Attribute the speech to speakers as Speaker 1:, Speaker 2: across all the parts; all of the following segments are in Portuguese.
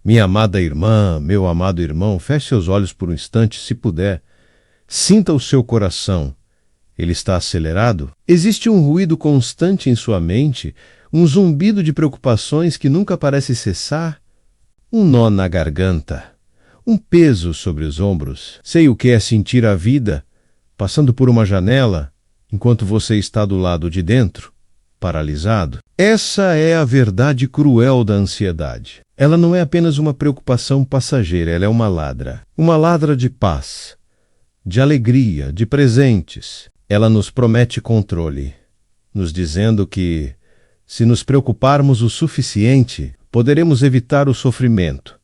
Speaker 1: Minha amada irmã, meu amado irmão, feche seus olhos por um instante, se puder. Sinta o seu coração. Ele está acelerado? Existe um ruído constante em sua mente, um zumbido de preocupações que nunca parece cessar? Um nó na garganta, um peso sobre os ombros. Sei o que é sentir a vida passando por uma janela enquanto você está do lado de dentro, paralisado. Essa é a verdade cruel da ansiedade. Ela não é apenas uma preocupação passageira, ela é uma ladra de paz, de alegria, de presentes. Ela nos promete controle, nos dizendo que, se nos preocuparmos o suficiente, poderemos evitar o sofrimento.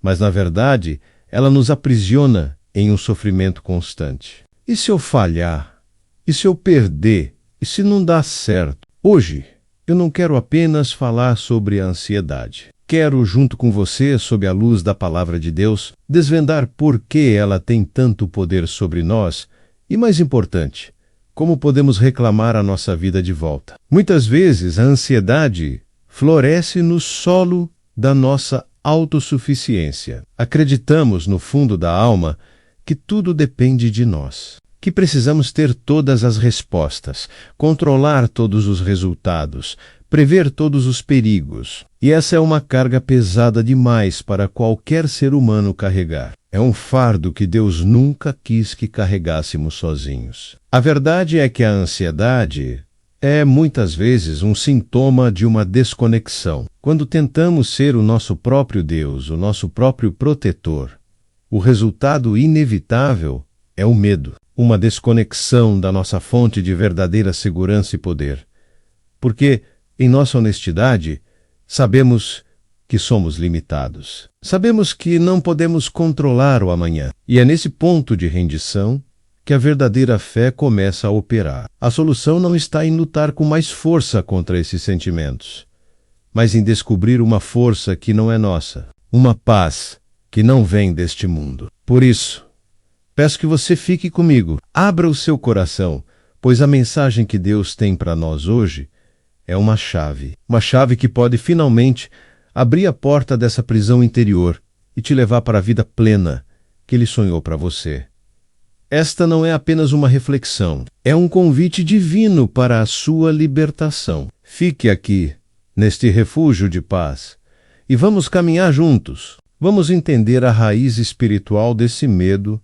Speaker 1: Mas, na verdade, ela nos aprisiona em um sofrimento constante. E se eu falhar? E se eu perder? E se não dar certo? Hoje, eu não quero apenas falar sobre a ansiedade. Quero, junto com você, sob a luz da Palavra de Deus, desvendar por que ela tem tanto poder sobre nós e, mais importante, como podemos reclamar a nossa vida de volta. Muitas vezes, a ansiedade floresce no solo da nossa autossuficiência. Acreditamos, no fundo da alma, que tudo depende de nós, que precisamos ter todas as respostas, controlar todos os resultados, prever todos os perigos. E essa é uma carga pesada demais para qualquer ser humano carregar. É um fardo que Deus nunca quis que carregássemos sozinhos. A verdade é que a ansiedade é, muitas vezes, um sintoma de uma desconexão. Quando tentamos ser o nosso próprio Deus, o nosso próprio protetor, o resultado inevitável é o medo, uma desconexão da nossa fonte de verdadeira segurança e poder. Porque, em nossa honestidade, sabemos que somos limitados. Sabemos que não podemos controlar o amanhã. E é nesse ponto de rendição que a verdadeira fé começa a operar. A solução não está em lutar com mais força contra esses sentimentos, mas em descobrir uma força que não é nossa, uma paz que não vem deste mundo. Por isso, peço que você fique comigo, abra o seu coração, pois a mensagem que Deus tem para nós hoje é uma chave que pode finalmente abrir a porta dessa prisão interior e te levar para a vida plena que Ele sonhou para você. Esta não é apenas uma reflexão, é um convite divino para a sua libertação. Fique aqui, neste refúgio de paz, e vamos caminhar juntos. Vamos entender a raiz espiritual desse medo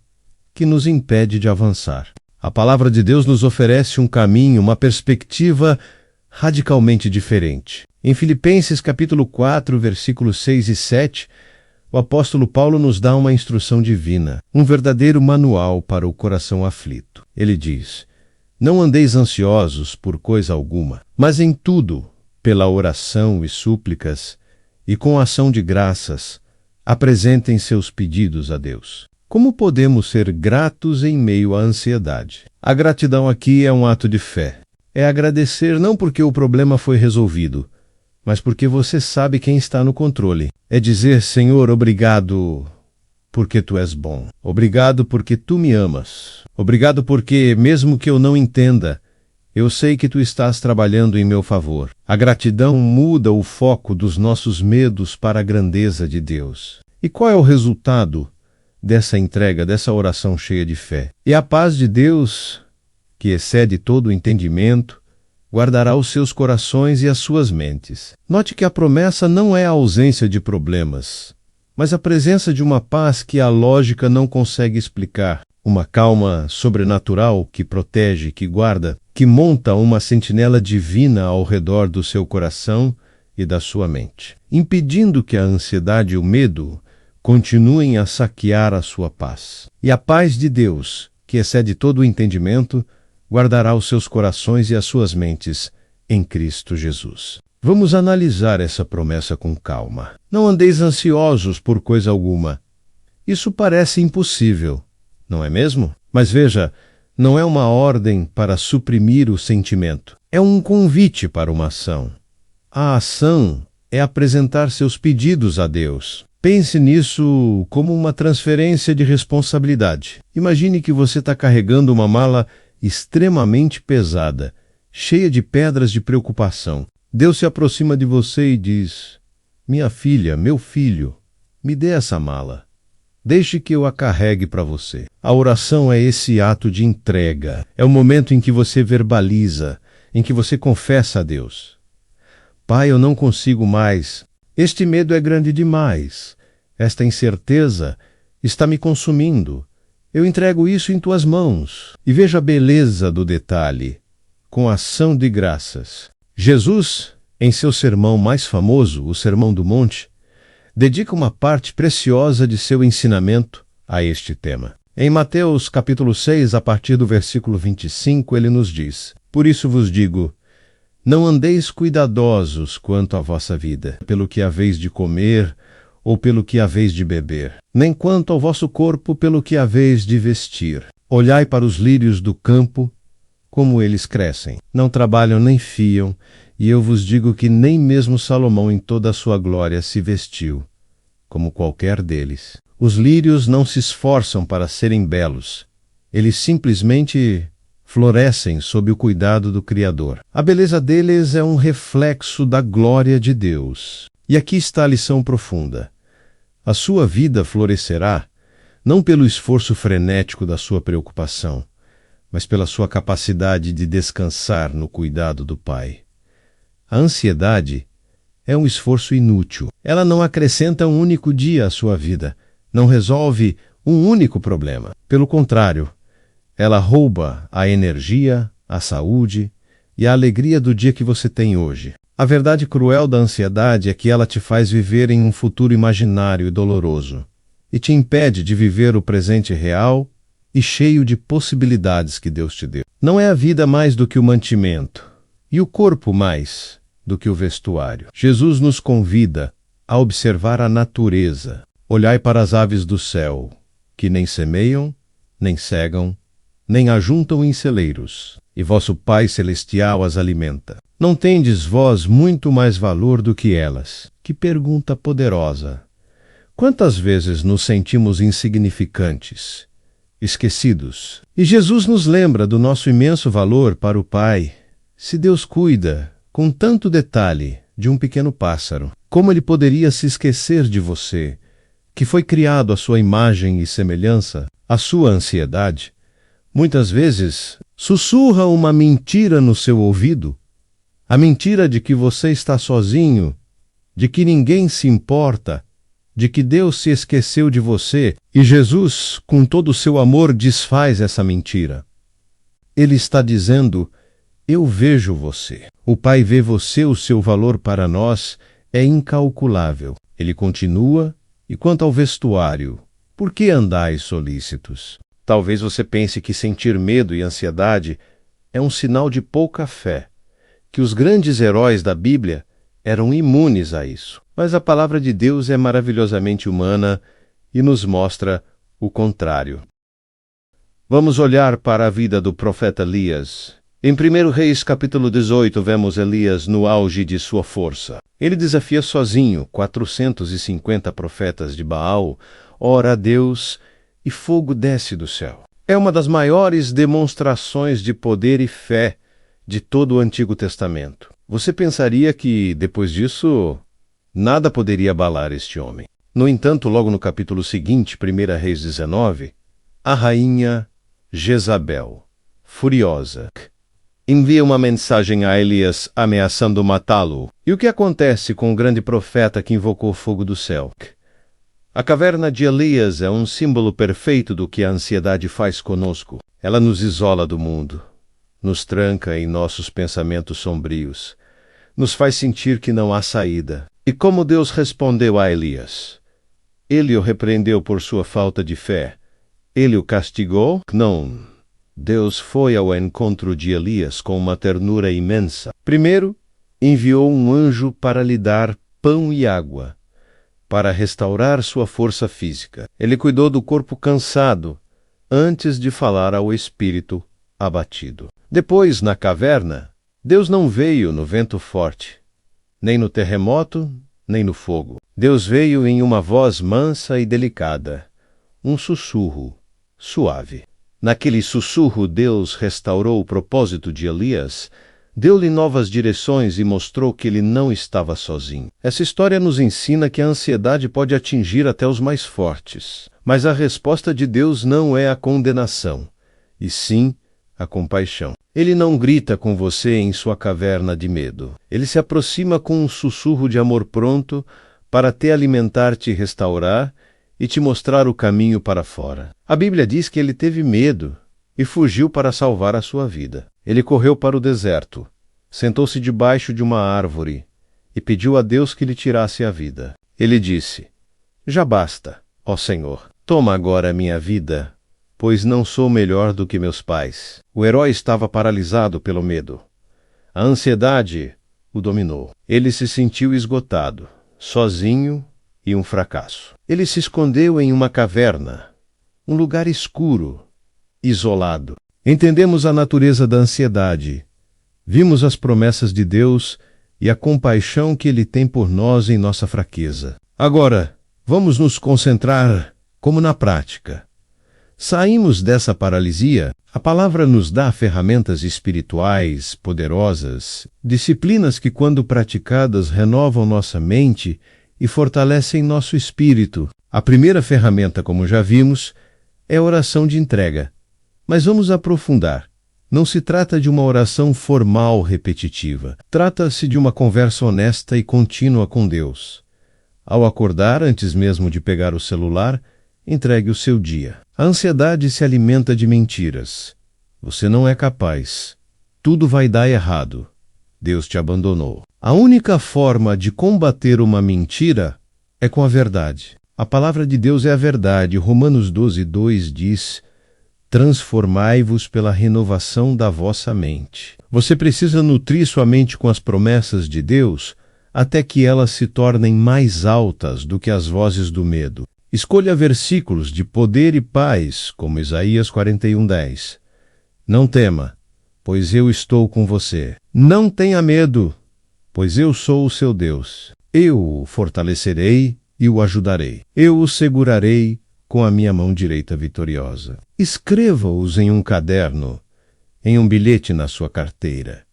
Speaker 1: que nos impede de avançar. A palavra de Deus nos oferece um caminho, uma perspectiva radicalmente diferente. Em Filipenses capítulo 4, versículos 6 e 7, o apóstolo Paulo nos dá uma instrução divina, um verdadeiro manual para o coração aflito. Ele diz: não andeis ansiosos por coisa alguma, mas em tudo, pela oração e súplicas, e com ação de graças, apresentem seus pedidos a Deus. Como podemos ser gratos em meio à ansiedade? A gratidão aqui é um ato de fé. É agradecer não porque o problema foi resolvido, mas porque você sabe quem está no controle. É dizer: Senhor, obrigado porque Tu és bom. Obrigado porque Tu me amas. Obrigado porque, mesmo que eu não entenda, eu sei que Tu estás trabalhando em meu favor. A gratidão muda o foco dos nossos medos para a grandeza de Deus. E qual é o resultado dessa entrega, dessa oração cheia de fé? E a paz de Deus, que excede todo o entendimento, guardará os seus corações e as suas mentes. Note que a promessa não é a ausência de problemas, mas a presença de uma paz que a lógica não consegue explicar. Uma calma sobrenatural que protege, que guarda, que monta uma sentinela divina ao redor do seu coração e da sua mente, impedindo que a ansiedade e o medo continuem a saquear a sua paz. E a paz de Deus, que excede todo o entendimento, guardará os seus corações e as suas mentes em Cristo Jesus. Vamos analisar essa promessa com calma. Não andeis ansiosos por coisa alguma. Isso parece impossível, não é mesmo? Mas veja, não é uma ordem para suprimir o sentimento. É um convite para uma ação. A ação é apresentar seus pedidos a Deus. Pense nisso como uma transferência de responsabilidade. Imagine que você está carregando uma mala extremamente pesada, cheia de pedras de preocupação. Deus se aproxima de você e diz: minha filha, meu filho, Me dê essa mala. Deixe que eu a carregue para você. A oração é esse ato de entrega. É o momento em que você verbaliza, em que você confessa a Deus. Pai, eu não consigo mais. Este medo é grande demais. Esta incerteza está me consumindo. Eu entrego isso em tuas mãos. E veja a beleza do detalhe, com ação de graças. Jesus, em seu sermão mais famoso, o Sermão do Monte, dedica uma parte preciosa de seu ensinamento a este tema. Em Mateus capítulo 6, a partir do versículo 25, ele nos diz: Por isso vos digo, não andeis cuidadosos quanto à vossa vida, pelo que haveis de comer ou pelo que haveis de beber, nem quanto ao vosso corpo pelo que haveis de vestir. Olhai para os lírios do campo, como eles crescem. Não trabalham nem fiam, e eu vos digo que nem mesmo Salomão em toda a sua glória se vestiu como qualquer deles. Os lírios não se esforçam para serem belos. Eles simplesmente florescem sob o cuidado do Criador. A beleza deles é um reflexo da glória de Deus. E aqui está a lição profunda. A sua vida florescerá não pelo esforço frenético da sua preocupação, mas pela sua capacidade de descansar no cuidado do Pai. A ansiedade é um esforço inútil. Ela não acrescenta um único dia à sua vida, não resolve um único problema. Pelo contrário, ela rouba a energia, a saúde e a alegria do dia que você tem hoje. A verdade cruel da ansiedade é que ela te faz viver em um futuro imaginário e doloroso, e te impede de viver o presente real e cheio de possibilidades que Deus te deu. Não é a vida mais do que o mantimento, e o corpo mais do que o vestuário. Jesus nos convida a observar a natureza. Olhai para as aves do céu, que nem semeiam, nem cegam, nem ajuntam em celeiros, e vosso Pai Celestial as alimenta. Não tendes vós muito mais valor do que elas? Que pergunta poderosa! Quantas vezes nos sentimos insignificantes, esquecidos? E Jesus nos lembra do nosso imenso valor para o Pai. Se Deus cuida, com tanto detalhe, de um pequeno pássaro, como ele poderia se esquecer de você, que foi criado à sua imagem e semelhança? A sua ansiedade, muitas vezes, sussurra uma mentira no seu ouvido, a mentira de que você está sozinho, de que ninguém se importa, de que Deus se esqueceu de você, e Jesus, com todo o seu amor, desfaz essa mentira. Ele está dizendo: eu vejo você. O Pai vê você, o seu valor para nós é incalculável. Ele continua: e quanto ao vestuário, por que andais solícitos? Talvez você pense que sentir medo e ansiedade é um sinal de pouca fé, que os grandes heróis da Bíblia eram imunes a isso. Mas a palavra de Deus é maravilhosamente humana e nos mostra o contrário. Vamos olhar para a vida do profeta Elias. Em 1 Reis capítulo 18, vemos Elias no auge de sua força. Ele desafia sozinho 450 profetas de Baal, ora a Deus, e fogo desce do céu. É uma das maiores demonstrações de poder e fé de todo o Antigo Testamento. Você pensaria que, depois disso, nada poderia abalar este homem. No entanto, logo no capítulo seguinte, 1 Reis 19, a rainha Jezabel, furiosa, envia uma mensagem a Elias ameaçando matá-lo. E o que acontece com o grande profeta que invocou o fogo do céu? A caverna de Elias é um símbolo perfeito do que a ansiedade faz conosco. Ela nos isola do mundo, nos tranca em nossos pensamentos sombrios, nos faz sentir que não há saída. E como Deus respondeu a Elias? Ele o repreendeu por sua falta de fé. Ele o castigou? Não. Deus foi ao encontro de Elias com uma ternura imensa. Primeiro, enviou um anjo para lhe dar pão e água, para restaurar sua força física. Ele cuidou do corpo cansado, antes de falar ao espírito abatido. Depois, na caverna, Deus não veio no vento forte, nem no terremoto, nem no fogo. Deus veio em uma voz mansa e delicada, um sussurro suave. Naquele sussurro, Deus restaurou o propósito de Elias deu-lhe novas direções e mostrou que ele não estava sozinho. Essa história nos ensina que a ansiedade pode atingir até os mais fortes, mas a resposta de Deus não é a condenação, e sim a compaixão. Ele não grita com você em sua caverna de medo. Ele se aproxima com um sussurro de amor pronto para te alimentar, te restaurar e te mostrar o caminho para fora. A Bíblia diz que ele teve medo e fugiu para salvar a sua vida. Ele correu para o deserto, sentou-se debaixo de uma árvore e pediu a Deus que lhe tirasse a vida. Ele disse: Já basta, ó Senhor, toma agora a minha vida, pois não sou melhor do que meus pais. O herói estava paralisado pelo medo. A ansiedade o dominou. Ele se sentiu esgotado, sozinho e um fracasso. Ele se escondeu em uma caverna, um lugar escuro, isolado. Entendemos a natureza da ansiedade. Vimos as promessas de Deus e a compaixão que Ele tem por nós em nossa fraqueza. Agora, vamos nos concentrar como na prática. Saímos dessa paralisia, a palavra nos dá ferramentas espirituais poderosas, disciplinas que, quando praticadas, renovam nossa mente e fortalecem nosso espírito. A primeira ferramenta, como já vimos, é a oração de entrega. Mas vamos aprofundar. Não se trata de uma oração formal repetitiva. Trata-se de uma conversa honesta e contínua com Deus. Ao acordar, antes mesmo de pegar o celular, entregue o seu dia. A ansiedade se alimenta de mentiras. Você não é capaz. Tudo vai dar errado. Deus te abandonou. A única forma de combater uma mentira é com a verdade. A palavra de Deus é a verdade. Romanos 12:2 diz: transformai-vos pela renovação da vossa mente. Você precisa nutrir sua mente com as promessas de Deus até que elas se tornem mais altas do que as vozes do medo. Escolha versículos de poder e paz, como Isaías 41:10. Não tema, pois eu estou com você. Não tenha medo, pois eu sou o seu Deus. Eu o fortalecerei e o ajudarei. Eu o segurarei com a minha mão direita vitoriosa. Escreva-os em um caderno, em um bilhete na sua carteira.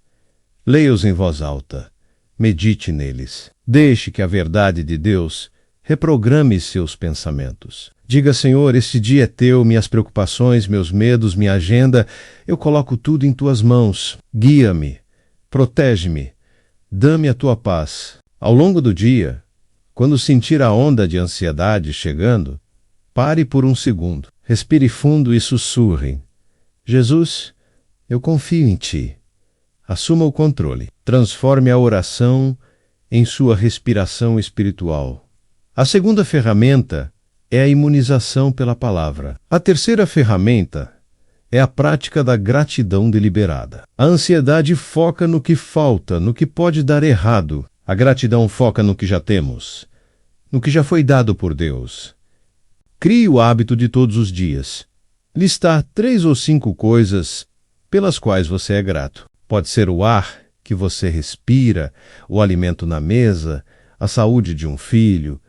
Speaker 1: Leia-os em voz alta. Medite neles. Deixe que a verdade de Deus reprograme seus pensamentos. Diga: Senhor, este dia é teu, minhas preocupações, meus medos, minha agenda, eu coloco tudo em tuas mãos. Guia-me, protege-me, dá-me a tua paz. Ao longo do dia, quando sentir a onda de ansiedade chegando, pare por um segundo, respire fundo e sussurre: Jesus, eu confio em ti. Assuma o controle. Transforme a oração em sua respiração espiritual. A segunda ferramenta é a imunização pela palavra. A terceira ferramenta é a prática da gratidão deliberada. A ansiedade foca no que falta, no que pode dar errado. A gratidão foca no que já temos, no que já foi dado por Deus. Crie o hábito de todos os dias. Listar 3 ou 5 coisas pelas quais você é grato. Pode ser o ar que você respira, o alimento na mesa, a saúde de um filho,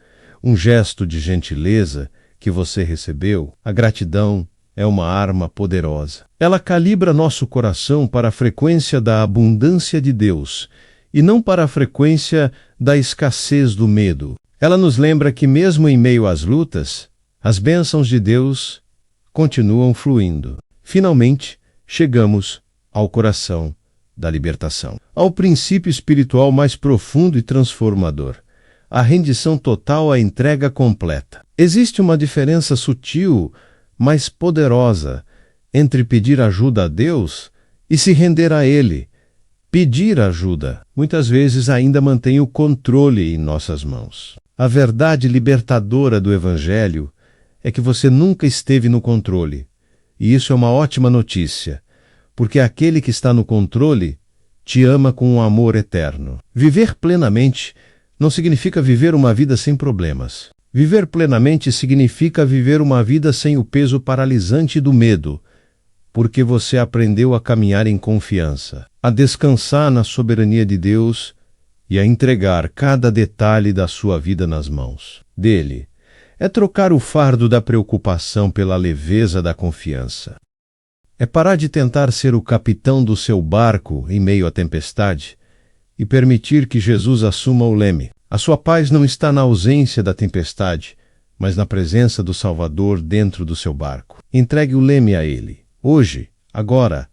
Speaker 1: um gesto de gentileza que você recebeu. A gratidão é uma arma poderosa. Ela calibra nosso coração para a frequência da abundância de Deus e não para a frequência da escassez do medo. Ela nos lembra que mesmo em meio às lutas, as bênçãos de Deus continuam fluindo. Finalmente, chegamos ao coração da libertação, ao princípio espiritual mais profundo e transformador, a rendição total, a entrega completa. Existe uma diferença sutil, mas poderosa, entre pedir ajuda a Deus e se render a Ele. Pedir ajuda, muitas vezes, ainda mantém o controle em nossas mãos. A verdade libertadora do Evangelho é que você nunca esteve no controle. E isso é uma ótima notícia, porque aquele que está no controle te ama com um amor eterno. Viver plenamente não significa viver uma vida sem problemas. Viver plenamente significa viver uma vida sem o peso paralisante do medo, porque você aprendeu a caminhar em confiança, a descansar na soberania de Deus e a entregar cada detalhe da sua vida nas mãos dele. É trocar o fardo da preocupação pela leveza da confiança. É parar de tentar ser o capitão do seu barco em meio à tempestade e permitir que Jesus assuma o leme. A sua paz não está na ausência da tempestade, mas na presença do Salvador dentro do seu barco. Entregue o leme a Ele. Hoje, agora.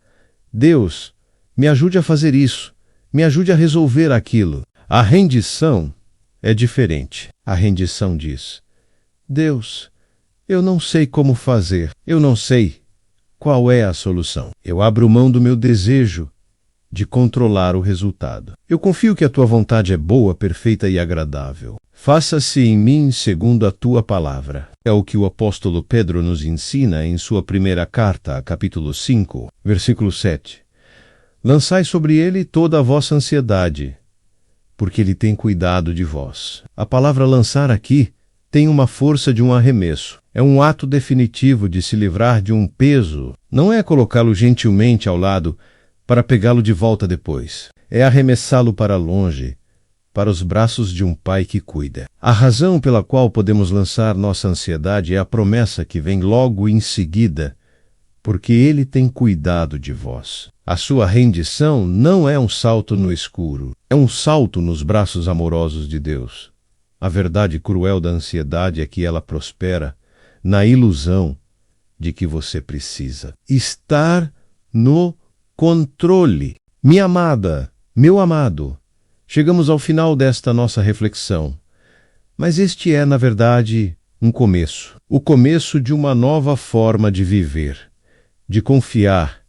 Speaker 1: Deus, me ajude a fazer isso. Me ajude a resolver aquilo. A rendição é diferente. A rendição diz: Deus, eu não sei como fazer. Eu não sei qual é a solução. Eu abro mão do meu desejo de controlar o resultado. Eu confio que a tua vontade é boa, perfeita e agradável. Faça-se em mim segundo a tua palavra. É o que o apóstolo Pedro nos ensina em sua primeira carta, capítulo 5, versículo 7. Lançai sobre ele toda a vossa ansiedade, porque ele tem cuidado de vós. A palavra lançar aqui tem uma força de um arremesso. É um ato definitivo de se livrar de um peso. Não é colocá-lo gentilmente ao lado para pegá-lo de volta depois. É arremessá-lo para longe, para os braços de um pai que cuida. A razão pela qual podemos lançar nossa ansiedade é a promessa que vem logo em seguida, porque ele tem cuidado de vós. A sua rendição não é um salto no escuro, é um salto nos braços amorosos de Deus. A verdade cruel da ansiedade é que ela prospera na ilusão de que você precisa estar no controle. Minha amada, meu amado, chegamos ao final desta nossa reflexão. Mas este é, na verdade, um começo. O começo de uma nova forma de viver, de confiar,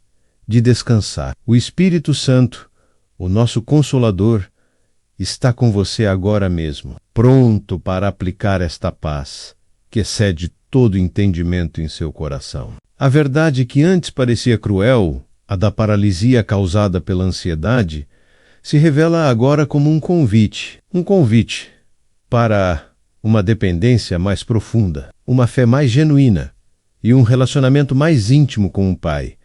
Speaker 1: de descansar. O Espírito Santo, o nosso Consolador, está com você agora mesmo, pronto para aplicar esta paz que excede todo entendimento em seu coração. A verdade que antes parecia cruel, a da paralisia causada pela ansiedade, se revela agora como um convite para uma dependência mais profunda, uma fé mais genuína e um relacionamento mais íntimo com o Pai.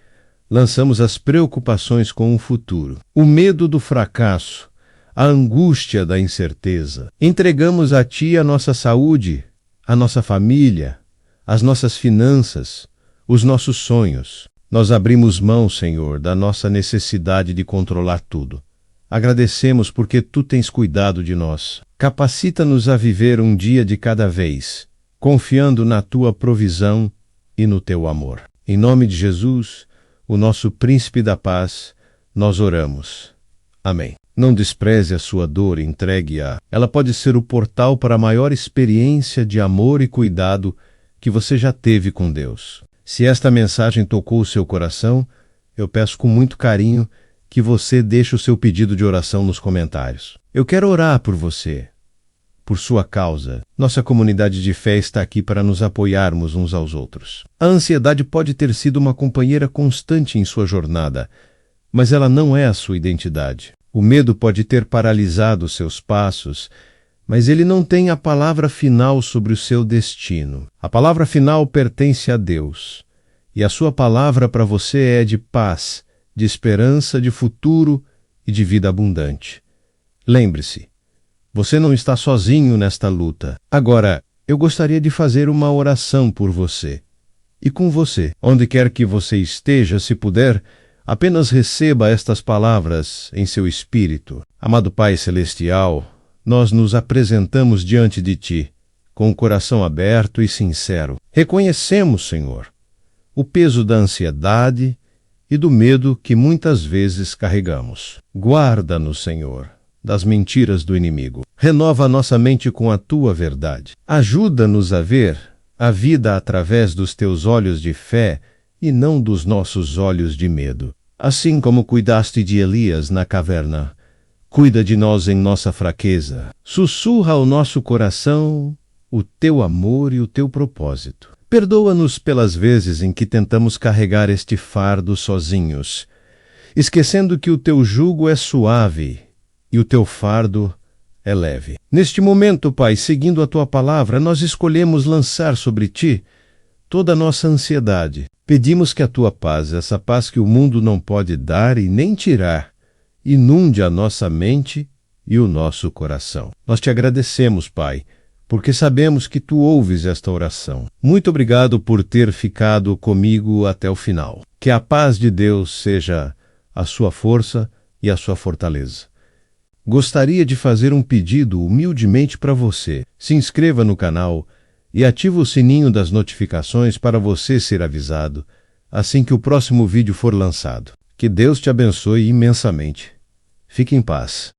Speaker 1: Lançamos as preocupações com o futuro, o medo do fracasso, a angústia da incerteza. Entregamos a Ti a nossa saúde, a nossa família, as nossas finanças, os nossos sonhos. Nós abrimos mão, Senhor, da nossa necessidade de controlar tudo. Agradecemos porque Tu tens cuidado de nós. Capacita-nos a viver um dia de cada vez, confiando na Tua provisão e no Teu amor. Em nome de Jesus, o nosso Príncipe da Paz, nós oramos. Amém. Não despreze a sua dor, entregue-a. Ela pode ser o portal para a maior experiência de amor e cuidado que você já teve com Deus. Se esta mensagem tocou o seu coração, eu peço com muito carinho que você deixe o seu pedido de oração nos comentários. Eu quero orar por você, por sua causa. Nossa comunidade de fé está aqui para nos apoiarmos uns aos outros. A ansiedade pode ter sido uma companheira constante em sua jornada, mas ela não é a sua identidade. O medo pode ter paralisado seus passos, mas ele não tem a palavra final sobre o seu destino. A palavra final pertence a Deus, e a sua palavra para você é de paz, de esperança, de futuro e de vida abundante. Lembre-se, você não está sozinho nesta luta. Agora, eu gostaria de fazer uma oração por você e com você. Onde quer que você esteja, se puder, apenas receba estas palavras em seu espírito. Amado Pai Celestial, nós nos apresentamos diante de Ti, com o coração aberto e sincero. Reconhecemos, Senhor, o peso da ansiedade e do medo que muitas vezes carregamos. Guarda-nos, Senhor, das mentiras do inimigo. Renova a nossa mente com a Tua verdade. Ajuda-nos a ver a vida através dos Teus olhos de fé e não dos nossos olhos de medo. Assim como cuidaste de Elias na caverna, cuida de nós em nossa fraqueza. Sussurra ao nosso coração o Teu amor e o Teu propósito. Perdoa-nos pelas vezes em que tentamos carregar este fardo sozinhos, esquecendo que o Teu jugo é suave e o Teu fardo é leve. Neste momento, Pai, seguindo a Tua palavra, nós escolhemos lançar sobre Ti toda a nossa ansiedade. Pedimos que a Tua paz, essa paz que o mundo não pode dar e nem tirar, inunde a nossa mente e o nosso coração. Nós Te agradecemos, Pai, porque sabemos que tu ouves esta oração. Muito obrigado por ter ficado comigo até o final. Que a paz de Deus seja a sua força e a sua fortaleza. Gostaria de fazer um pedido humildemente para você. Se inscreva no canal e ative o sininho das notificações para você ser avisado assim que o próximo vídeo for lançado. Que Deus te abençoe imensamente. Fique em paz.